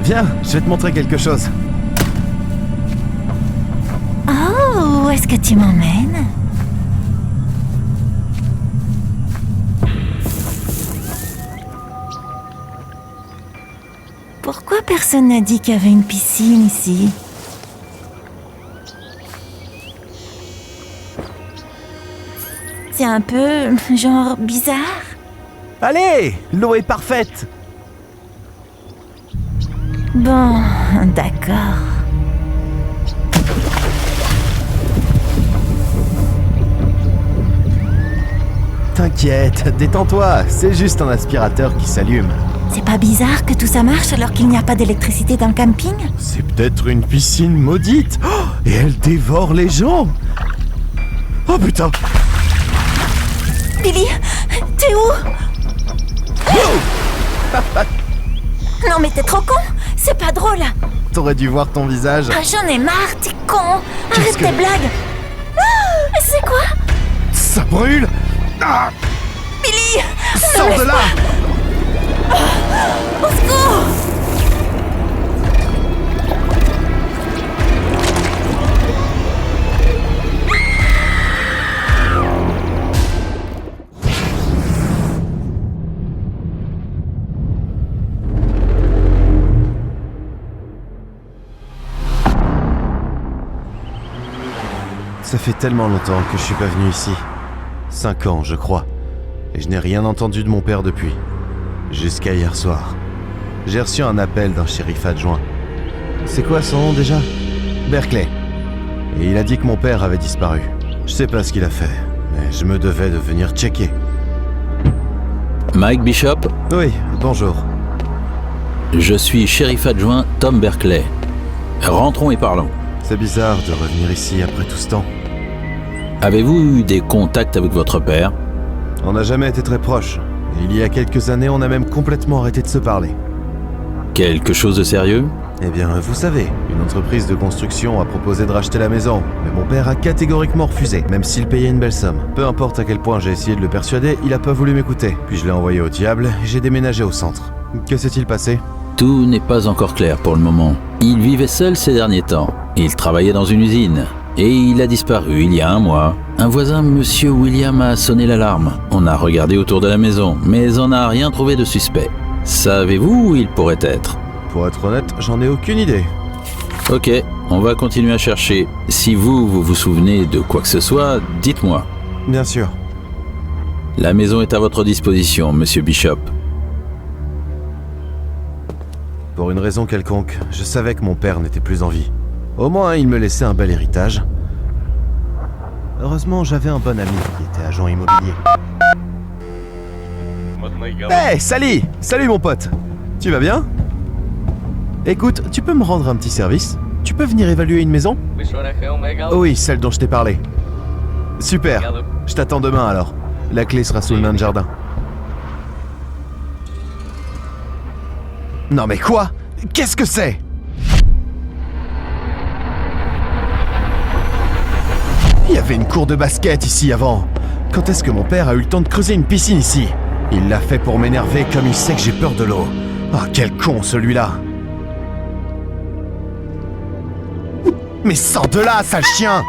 Viens, je vais te montrer quelque chose. Oh, où est-ce que tu m'emmènes? Pourquoi personne n'a dit qu'il y avait une piscine ici? C'est un peu, genre, bizarre. Allez, l'eau est parfaite. Bon, d'accord. T'inquiète, détends-toi, c'est juste un aspirateur qui s'allume. C'est pas bizarre que tout ça marche alors qu'il n'y a pas d'électricité dans le camping? C'est peut-être une piscine maudite. Oh, et elle dévore les gens. Oh putain. Billy, t'es où? Non mais t'es trop con. C'est pas drôle. T'aurais dû voir ton visage. Ah, j'en ai marre, t'es con. Arrête Qu'est-ce que- tes blagues. Ah, c'est quoi? Ça brûle. Ah, Billy, sors de là. au secours. Ça fait tellement longtemps que je suis pas venu ici. 5 ans, je crois. Et je n'ai rien entendu de mon père depuis. Jusqu'à hier soir. J'ai reçu un appel d'un shérif adjoint. C'est quoi son nom déjà? Berkeley. Et il a dit que mon père avait disparu. Je sais pas ce qu'il a fait, mais je me devais de venir checker. Mike Bishop, Oui, bonjour. je suis shérif adjoint Tom Berkeley. Rentrons et parlons. C'est bizarre de revenir ici après tout ce temps. Avez-vous eu des contacts avec votre père? On n'a jamais été très proches. Et il y a quelques années, on a même complètement arrêté de se parler. Quelque chose de sérieux? Eh bien, vous savez, une entreprise de construction a proposé de racheter la maison, mais mon père a catégoriquement refusé, même s'il payait une belle somme. Peu importe à quel point j'ai essayé de le persuader, il a pas voulu m'écouter. Puis je l'ai envoyé au diable et j'ai déménagé au centre. Que s'est-il passé? Tout n'est pas encore clair pour le moment. Il vivait seul ces derniers temps. Il travaillait dans une usine. Et il a disparu il y a 1 mois. Un voisin, monsieur William, a sonné l'alarme. On a regardé autour de la maison, mais on n'a rien trouvé de suspect. Savez-vous où il pourrait être? Pour être honnête, j'en ai aucune idée. Ok, on va continuer à chercher. Si vous vous souvenez de quoi que ce soit, dites-moi. Bien sûr. La maison est à votre disposition, monsieur Bishop. Pour une raison quelconque, je savais que mon père n'était plus en vie. Au moins, il me laissait un bel héritage. Heureusement, j'avais un bon ami qui était agent immobilier. Hey, Sally! Salut mon pote! Tu vas bien? Écoute, tu peux me rendre un petit service? Tu peux venir évaluer une maison? Oh oui, celle dont je t'ai parlé. Super, je t'attends demain alors. La clé sera sous le nain de jardin. Non mais quoi? Qu'est-ce que c'est? Il y avait une cour de basket ici avant. Quand est-ce que mon père a eu le temps de creuser une piscine ici? Il l'a fait pour m'énerver comme il sait que j'ai peur de l'eau. Ah, quel con celui-là! Mais sors de là, sale chien!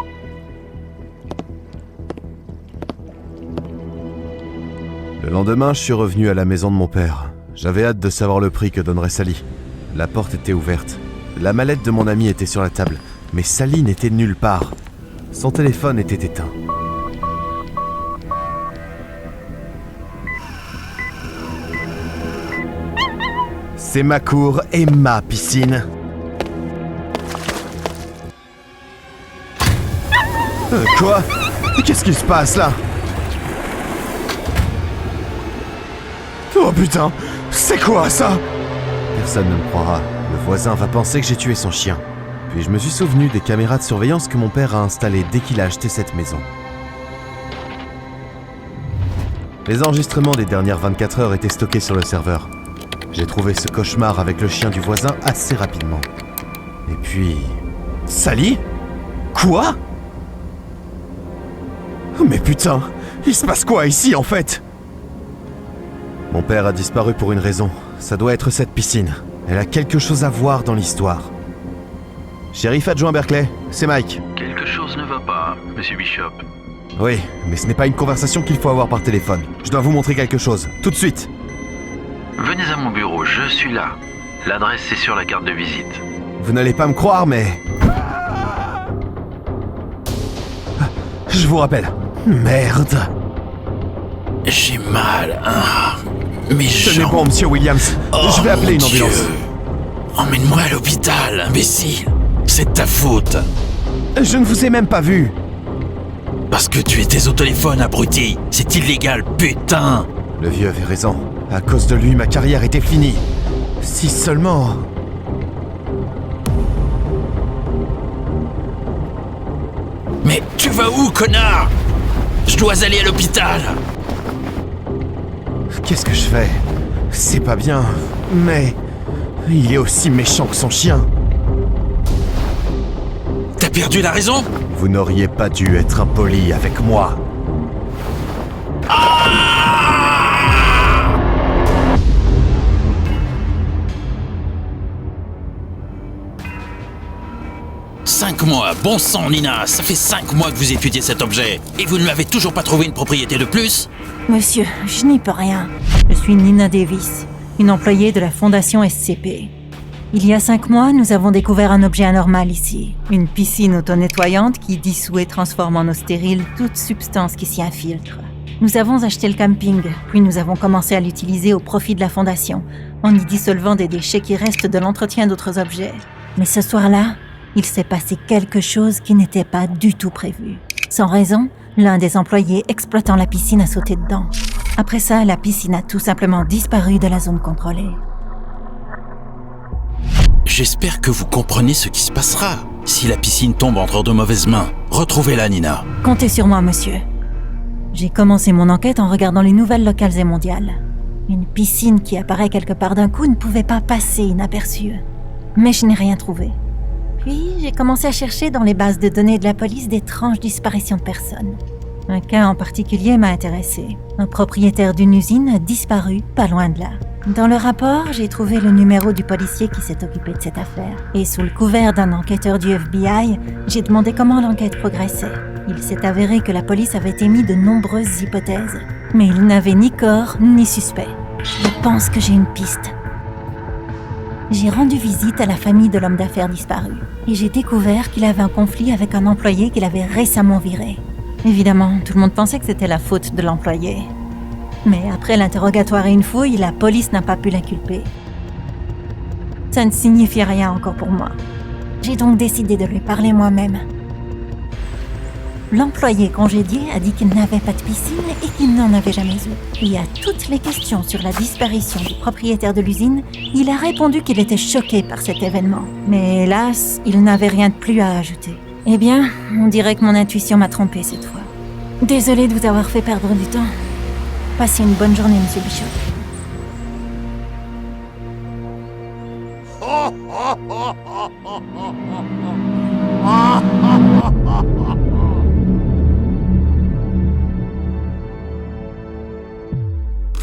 Le lendemain, je suis revenu à la maison de mon père. J'avais hâte de savoir le prix que donnerait Sally. La porte était ouverte. La mallette de mon ami était sur la table, mais Sally n'était nulle part. Son téléphone était éteint. C'est ma cour et ma piscine. Quoi? Qu'est-ce qui se passe là? Oh putain! C'est quoi ça? Personne ne me croira. Le voisin va penser que j'ai tué son chien. Puis je me suis souvenu des caméras de surveillance que mon père a installées dès qu'il a acheté cette maison. Les enregistrements des dernières 24 heures étaient stockés sur le serveur. J'ai trouvé ce cauchemar avec le chien du voisin assez rapidement. Et puis... Sally? Quoi? Mais putain, il se passe quoi ici en fait? Mon père a disparu pour une raison. Ça doit être cette piscine. Elle a quelque chose à voir dans l'histoire. Shérif adjoint Berkeley, c'est Mike. Quelque chose ne va pas, monsieur Bishop. Oui, mais ce n'est pas une conversation qu'il faut avoir par téléphone. Je dois vous montrer quelque chose, tout de suite. Venez à mon bureau, je suis là. L'adresse est sur la carte de visite. Vous n'allez pas me croire, mais... Je vous rappelle. Merde. J'ai mal. Mes Tenez jambes. bon, monsieur Williams. Je vais appeler une ambulance. Dieu. Emmène-moi à l'hôpital, imbécile. C'est de ta faute. Je ne vous ai même pas vu. Parce que tu étais au téléphone, abruti. C'est illégal, putain. Le vieux avait raison. À cause de lui, ma carrière était finie. Si seulement... Mais tu vas où, connard? Je dois aller à l'hôpital. Qu'est-ce que je fais? C'est pas bien, mais... Il est aussi méchant que son chien. T'as perdu la raison? Vous n'auriez pas dû être impoli avec moi. Ah! 5 mois, bon sang Nina, ça fait 5 mois que vous étudiez cet objet. Et vous ne m'avez toujours pas trouvé une propriété de plus? Monsieur, je n'y peux rien. Je suis Nina Davis, une employée de la Fondation SCP. Il y a 5 mois, nous avons découvert un objet anormal ici. Une piscine auto-nettoyante qui dissout et transforme en eau stérile toute substance qui s'y infiltre. Nous avons acheté le camping, puis nous avons commencé à l'utiliser au profit de la Fondation, en y dissolvant des déchets qui restent de l'entretien d'autres objets. Mais ce soir-là, il s'est passé quelque chose qui n'était pas du tout prévu. Sans raison, l'un des employés exploitant la piscine a sauté dedans. Après ça, la piscine a tout simplement disparu de la zone contrôlée. J'espère que vous comprenez ce qui se passera. Si la piscine tombe entre de mauvaises mains, retrouvez-la, Nina. Comptez sur moi, monsieur. J'ai commencé mon enquête en regardant les nouvelles locales et mondiales. Une piscine qui apparaît quelque part d'un coup ne pouvait pas passer inaperçue. Mais je n'ai rien trouvé. Puis, j'ai commencé à chercher dans les bases de données de la police d'étranges disparitions de personnes. Un cas en particulier m'a intéressé. Un propriétaire d'une usine a disparu pas loin de là. Dans le rapport, j'ai trouvé le numéro du policier qui s'est occupé de cette affaire. Et sous le couvert d'un enquêteur du FBI, j'ai demandé comment l'enquête progressait. Il s'est avéré que la police avait émis de nombreuses hypothèses. Mais il n'avait ni corps ni suspect. Je pense que j'ai une piste. J'ai rendu visite à la famille de l'homme d'affaires disparu. Et j'ai découvert qu'il avait un conflit avec un employé qu'il avait récemment viré. Évidemment, tout le monde pensait que c'était la faute de l'employé. Mais après l'interrogatoire et une fouille, la police n'a pas pu l'inculper. Ça ne signifie rien encore pour moi. J'ai donc décidé de lui parler moi-même. L'employé congédié a dit qu'il n'avait pas de piscine et qu'il n'en avait jamais eu. Et à toutes les questions sur la disparition du propriétaire de l'usine, il a répondu qu'il était choqué par cet événement. Mais hélas, il n'avait rien de plus à ajouter. Eh bien, on dirait que mon intuition m'a trompée cette fois. Désolée de vous avoir fait perdre du temps. Passez une bonne journée, monsieur Bishop.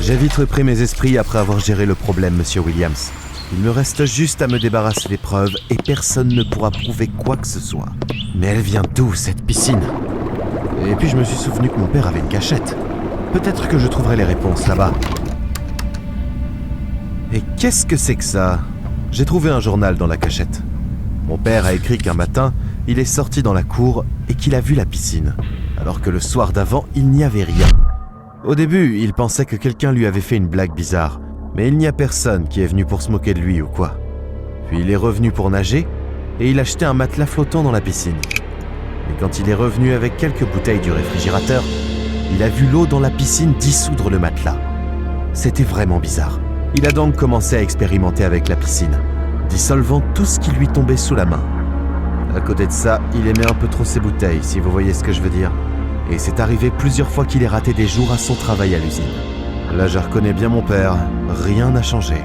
J'ai vite repris mes esprits après avoir géré le problème, monsieur Williams. Il me reste juste à me débarrasser des preuves et personne ne pourra prouver quoi que ce soit. Mais elle vient d'où, cette piscine? Et puis je me suis souvenu que mon père avait une cachette. Peut-être que je trouverai les réponses là-bas. Et qu'est-ce que c'est que ça? J'ai trouvé un journal dans la cachette. Mon père a écrit qu'un matin, il est sorti dans la cour et qu'il a vu la piscine, alors que le soir d'avant, il n'y avait rien. Au début, il pensait que quelqu'un lui avait fait une blague bizarre, mais il n'y a personne qui est venu pour se moquer de lui ou quoi. Puis il est revenu pour nager et il a jeté un matelas flottant dans la piscine. Et quand il est revenu avec quelques bouteilles du réfrigérateur, il a vu l'eau dans la piscine dissoudre le matelas. C'était vraiment bizarre. Il a donc commencé à expérimenter avec la piscine, dissolvant tout ce qui lui tombait sous la main. À côté de ça, il aimait un peu trop ses bouteilles, si vous voyez ce que je veux dire. Et c'est arrivé plusieurs fois qu'il ait raté des jours à son travail à l'usine. Là, je reconnais bien mon père, rien n'a changé.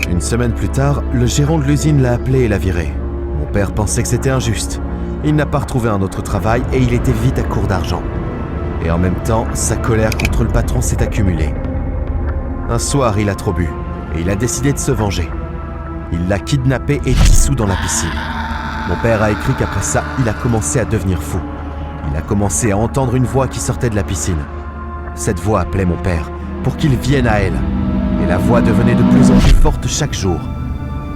Une semaine plus tard, le gérant de l'usine l'a appelé et l'a viré. Mon père pensait que c'était injuste. Il n'a pas retrouvé un autre travail et il était vite à court d'argent. Et en même temps, sa colère contre le patron s'est accumulée. Un soir, il a trop bu, et il a décidé de se venger. Il l'a kidnappé et dissous dans la piscine. Mon père a écrit qu'après ça, il a commencé à devenir fou. Il a commencé à entendre une voix qui sortait de la piscine. Cette voix appelait mon père pour qu'il vienne à elle. Et la voix devenait de plus en plus forte chaque jour.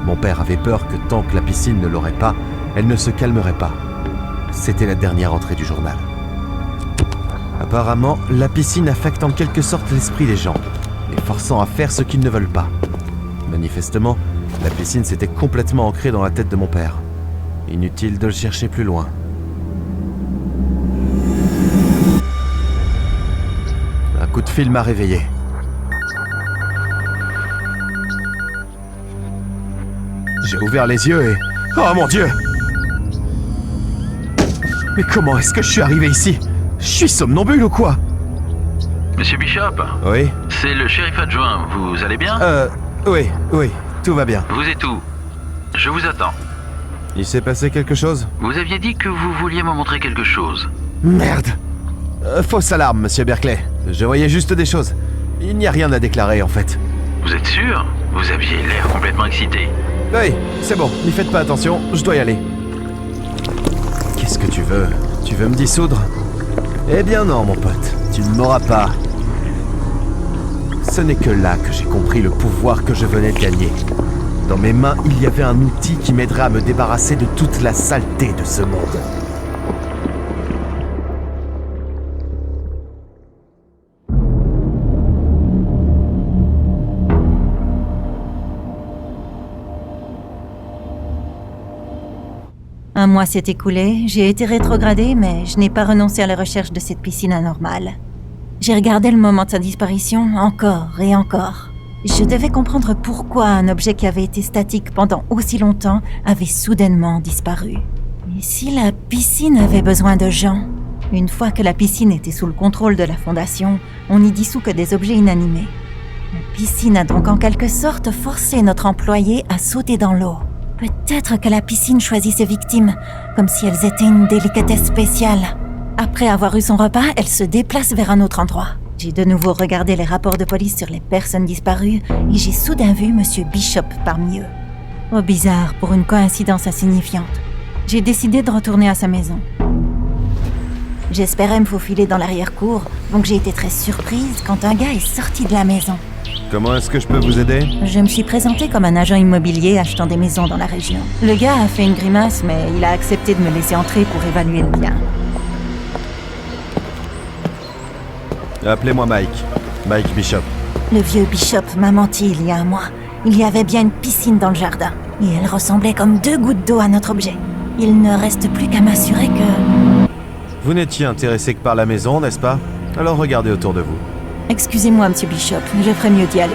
Mon père avait peur que tant que la piscine ne l'aurait pas, elle ne se calmerait pas. C'était la dernière entrée du journal. Apparemment, la piscine affecte en quelque sorte l'esprit des gens, les forçant à faire ce qu'ils ne veulent pas. Manifestement, la piscine s'était complètement ancrée dans la tête de mon père. Inutile de le chercher plus loin. Un coup de fil m'a réveillé. J'ai ouvert les yeux et... Oh mon Dieu! Mais comment est-ce que je suis arrivé ici? Je suis somnambule ou quoi? Monsieur Bishop? Oui? C'est le shérif adjoint, vous allez bien? Oui, tout va bien. Vous êtes où? Je vous attends. Il s'est passé quelque chose? Vous aviez dit que vous vouliez me montrer quelque chose. Merde! Fausse alarme, monsieur Berkeley. Je voyais juste des choses. Il n'y a rien à déclarer, en fait. Vous êtes sûr? Vous aviez l'air complètement excité. Oui, c'est bon, n'y faites pas attention, je dois y aller. Qu'est-ce que tu veux? Tu veux me dissoudre? Eh bien non, mon pote, tu ne m'auras pas. Ce n'est que là que j'ai compris le pouvoir que je venais de gagner. Dans mes mains, il y avait un outil qui m'aiderait à me débarrasser de toute la saleté de ce monde. Un mois s'est écoulé, j'ai été rétrogradée, mais je n'ai pas renoncé à la recherche de cette piscine anormale. J'ai regardé le moment de sa disparition encore et encore. Je devais comprendre pourquoi un objet qui avait été statique pendant aussi longtemps avait soudainement disparu. Et si la piscine avait besoin de gens? Une fois que la piscine était sous le contrôle de la Fondation, on n'y dissout que des objets inanimés. La piscine a donc en quelque sorte forcé notre employé à sauter dans l'eau. Peut-être que la piscine choisit ses victimes, comme si elles étaient une délicatesse spéciale. Après avoir eu son repas, elle se déplace vers un autre endroit. J'ai de nouveau regardé les rapports de police sur les personnes disparues et j'ai soudain vu Monsieur Bishop parmi eux. Oh bizarre, pour une coïncidence insignifiante. J'ai décidé de retourner à sa maison. J'espérais me faufiler dans l'arrière-cour, donc j'ai été très surprise quand un gars est sorti de la maison. Comment est-ce que je peux vous aider? Je me suis présentée comme un agent immobilier achetant des maisons dans la région. Le gars a fait une grimace, mais il a accepté de me laisser entrer pour évaluer le bien. Appelez-moi Mike. Mike Bishop. Le vieux Bishop m'a menti il y a un mois. Il y avait bien une piscine dans le jardin. Et elle ressemblait comme 2 gouttes d'eau à notre objet. Il ne reste plus qu'à m'assurer que... Vous n'étiez intéressé que par la maison, n'est-ce pas? Alors regardez autour de vous. Excusez-moi, Monsieur Bishop, je ferais mieux d'y aller.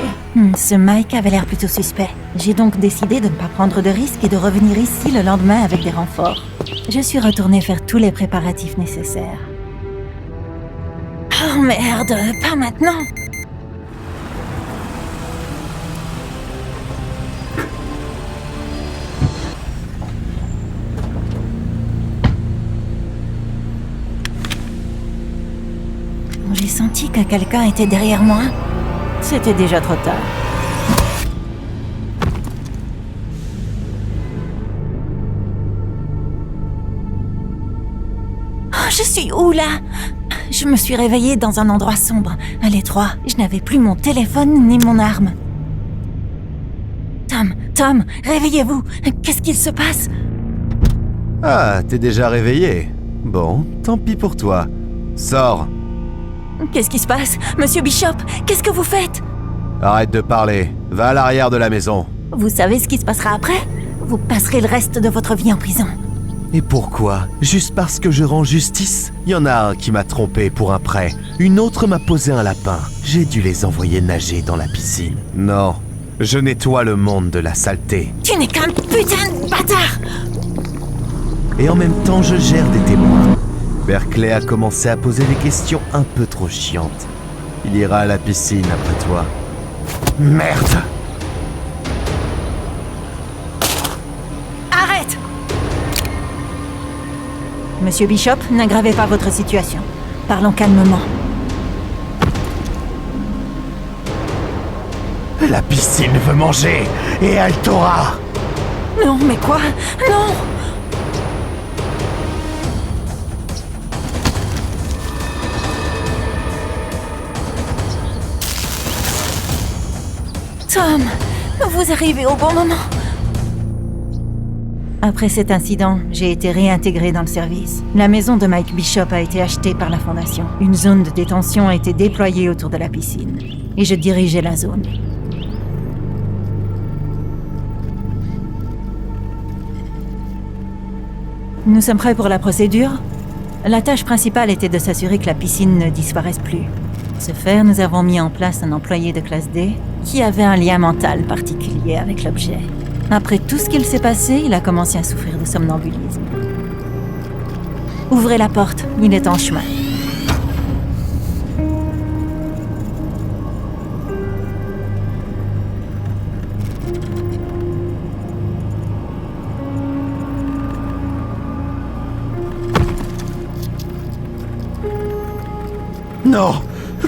Ce Mike avait l'air plutôt suspect. J'ai donc décidé de ne pas prendre de risques et de revenir ici le lendemain avec des renforts. Je suis retournée faire tous les préparatifs nécessaires. Oh merde, pas maintenant! J'ai senti que quelqu'un était derrière moi. C'était déjà trop tard. Oh, je suis où là? Je me suis réveillée dans un endroit sombre, à l'étroit. Je n'avais plus mon téléphone ni mon arme. Tom, réveillez-vous! Qu'est-ce qu'il se passe? Ah, t'es déjà réveillé. Bon, tant pis pour toi. Sors. Qu'est-ce qui se passe? Monsieur Bishop, qu'est-ce que vous faites? Arrête de parler. Va à l'arrière de la maison. Vous savez ce qui se passera après? Vous passerez le reste de votre vie en prison. Et pourquoi? Juste parce que je rends justice? Il y en a un qui m'a trompé pour un prêt. Une autre m'a posé un lapin. J'ai dû les envoyer nager dans la piscine. Non, je nettoie le monde de la saleté. Tu n'es qu'un putain de bâtard! Et en même temps, je gère des témoins. Berkeley a commencé à poser des questions un peu trop chiantes. Il ira à la piscine après toi. Merde! Arrête! Monsieur Bishop, n'aggravez pas votre situation. Parlons calmement. La piscine veut manger et elle t'aura. Non, mais quoi? Non! Tom, vous arrivez au bon moment. Après cet incident, j'ai été réintégrée dans le service. La maison de Mike Bishop a été achetée par la Fondation. Une zone de détention a été déployée autour de la piscine. Et je dirigeais la zone. Nous sommes prêts pour la procédure? La tâche principale était de s'assurer que la piscine ne disparaisse plus. Pour ce faire, nous avons mis en place un employé de classe D qui avait un lien mental particulier avec l'objet. Après tout ce qu'il s'est passé, il a commencé à souffrir de somnambulisme. Ouvrez la porte, il est en chemin. Non!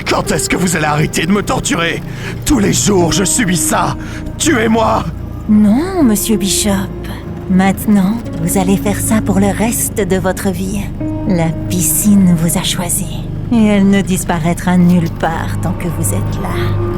Quand est-ce que vous allez arrêter de me torturer? Tous les jours, je subis ça! Tuez-moi! Non, monsieur Bishop. Maintenant, vous allez faire ça pour le reste de votre vie. La piscine vous a choisi. Et elle ne disparaîtra nulle part tant que vous êtes là.